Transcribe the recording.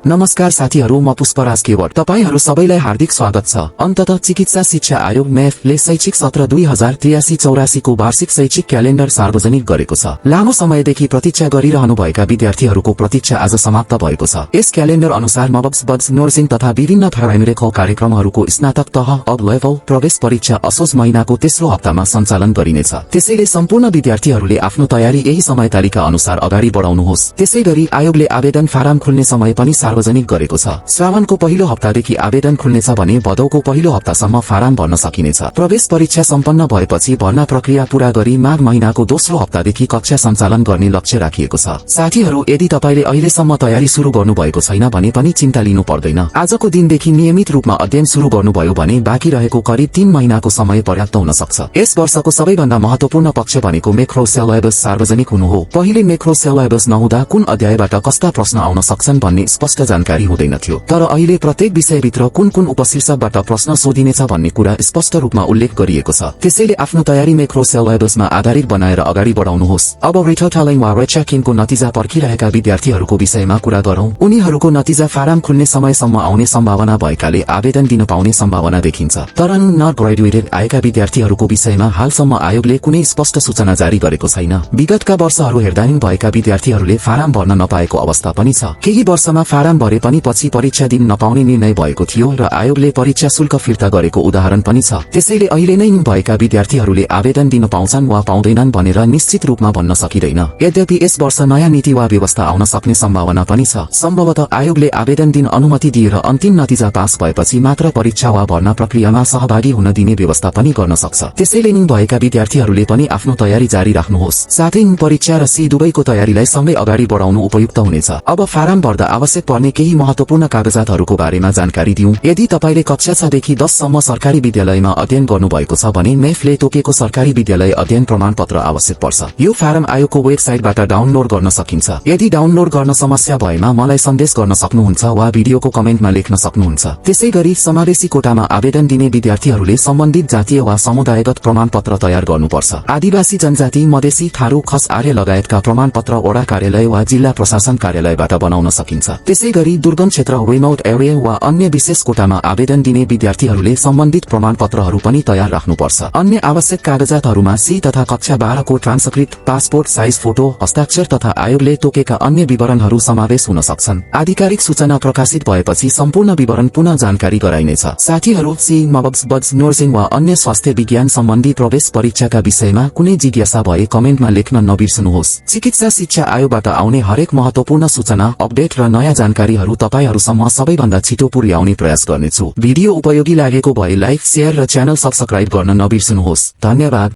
नमस्कार साथीहरू, म पुष्पराज केवट तपाईहरु सबैलाई हार्दिक स्वागत छ। अन्ततः चिकित्सा शिक्षा आयोग मेफले शैक्षिक सत्र 2083-84 को वार्षिक शैक्षिक क्यालेण्डर सार्वजनिक गरेको छ। लामो समयदेखि प्रतीक्षा गरिरहनुभएका विद्यार्थीहरूको प्रतीक्षा आज समाप्त भएको छ। यस क्यालेण्डर अनुसार मबब्स बड्स नर्सिङ तथा विभिन्न प्राइमेरी कार्यक्रमहरूको स्नातक तह अब लेभल प्रवेश परीक्षा असोज महिनाको तेस्रो हप्तामा सञ्चालन गरिनेछ। त्यसैले सम्पूर्ण विद्यार्थीहरूले आफ्नो तयारी यही समय तालिका अनुसार अगाडि बढाउनुहोस्। त्यसैगरी आयोगले आवेदन फारम खुल्ने समय पनि सार्वजनिक गरेको छ। श्रावणको पहिलो हप्तादेखि आवेदन खुल्नेछ भने भदौको पहिलो हप्तासम्म फारम भर्न सकिनेछ। प्रवेश परीक्षा सम्पन्न भएपछि भर्ना प्रक्रिया पूरा गरी माघ महिनाको दोस्रो हप्तादेखि कक्षा सञ्चालन गर्ने लक्ष्य राखिएको छ। साथीहरू, यदि तपाईले अहिलेसम्म तयारी सुरु गर्नुभएको छैन भने पनि चिन्ता लिनु पर्दैन। आजको दिनदेखि नियमित रूपमा अध्ययन सुरु गर्नुभयो भने बाँकी रहेको करिब 3 महिनाको समय पर्याप्त हुन सक्छ। यस वर्षको सबैभन्दा महत्वपूर्ण पक्ष भनेको मेक्रो सिलेबस सार्वजनिक हुनु हो। पहिले मेक्रो सिलेबस नहुँदा कुन अध्यायबाट कस्ता प्रश्न आउन सक्छन् भन्ने स्पष्ट जानकारी हुँदैन थियो, तर अहिले प्रत्येक विषयभित्र कुन कुन उपशीर्षकबाट प्रश्न सोधिनेछ भन्ने कुरा स्पष्ट रूपमा उल्लेख गरिएको छ। त्यसैले आफ्नो तयारी मेक्रो सिलेबसमा आधारित बनाएर अगाडि बढाउनुहोस्। अब रिटर्निङ वा रिचेकिङको नतिजा पर्खिरहेका विद्यार्थीहरूको विषयमा कुरा गरौं। उनीहरूको नतिजा फारम खुल्ने समयसम्म आउने सम्भावना भएकाले आवेदन दिन पाउने सम्भावना देखिन्छ। तर नट ग्रेजुएटेड आएका विद्यार्थीहरूको विषयमा हालसम्म आयोगले कुनै स्पष्ट सूचना जारी गरेको छैन। विगतका वर्षहरू हेर्दा भएका विद्यार्थीहरूले फारम भर्न नपाएको अवस्था पनि छ। केही वर्षमा फारम भरे पनि पछि परीक्षा दिन नपाउने निर्णय भएको थियो र आयोगले परीक्षा शुल्क फिर्ता गरेको उदाहरण पनि छ। त्यसैले अहिले नै भएका विद्यार्थीहरूले आवेदन दिन पाउँछन् वा पाउँदैनन् भनेर निश्चित रूपमा भन्न सकिँदैन। यद्यपि यस वर्ष नयाँ नीति वा व्यवस्था आउन सक्ने सम्भावना पनि छ। सम्भवतः आयोगले आवेदन दिन अनुमति दिएर अन्तिम नतिजा पास भएपछि मात्र परीक्षा वा भर्ना प्रक्रियामा सहभागी हुन दिने व्यवस्था पनि गर्न सक्छ। त्यसैले भएका विद्यार्थीहरूले पनि आफ्नो तयारी जारी राख्नुहोस्। साथै परीक्षा र सी दुवैको तयारीलाई सँगै अगाडि बढाउनु उपयुक्त हुनेछ। अब फारम भर्दा आवश्यक पर्ने केही महत्वपूर्ण कागजातहरूको बारेमा जानकारी दिउँ। यदि तपाईले कक्षा 6 देखि 10 सम्म सरकारी विद्यालयमा अध्ययन गर्नुभएको छ भने मेफले तोकेको सरकारी विद्यालय अध्ययन प्रमाणपत्र आवश्यक पर्छ। यो फारम आयोगको वेबसाइटबाट डाउनलोड गर्न सकिन्छ। यदि डाउनलोड गर्न समस्या भएमा मलाई सन्देश गर्न सक्नुहुन्छ वा भिडियोको कमेन्टमा लेख्न सक्नुहुन्छ। त्यसैगरी समावेशी कोटामा आवेदन दिने विद्यार्थीहरूले सम्बन्धित जातीय वा समुदायगत प्रमाणपत्र तयार गर्नुपर्छ। आदिवासी जनजाति, मधेसी, थारू, खस, आर्य लगायतका प्रमाणपत्र वडा कार्यालय वा जिल्ला प्रशासन कार्यालयबाट बनाउन सकिन्छ। त्यसैगरी दुर्गम क्षेत्र, रिमोट एरिया वा अन्य विशेष कोटामा आवेदन दिने विद्यार्थीहरूले सम्बन्धित प्रमाणपत्रहरू पनि तयार राख्नुपर्छ। अन्य आवश्यक कागजातहरूमा सी तथा कक्षा 12 को ट्रान्सक्रिप्ट, पासपोर्ट साइज फोटो, हस्ताक्षर तथा आयोगले तोकेका अन्य विवरणहरू समावेश हुन सक्छन्। आधिकारिक सूचना प्रकाशित भएपछि सम्पूर्ण विवरण पुनः जानकारी गराइनेछ। साथीहरू, सी, मबब्स बड्स नर्सिङ वा अन्य स्वास्थ्य विज्ञान सम्बन्धी प्रवेश परीक्षाका विषयमा कुनै जिज्ञासा भए कमेन्टमा लेख्न नबिर्सनुहोस्। चिकित्सा शिक्षा आयोगबाट आउने हरेक महत्वपूर्ण सूचना, अपडेट र नयाँ जानकारीहरू तपाईहरुसम्म सबैभन्दा छिटो पुर्याउने प्रयास गर्नेछु। भिडियो उपयोगी लागेको भए लाइक, शेयर र च्यानल सब्स्क्राइब गर्न नबिर्सनुहोस्। धन्यवाद।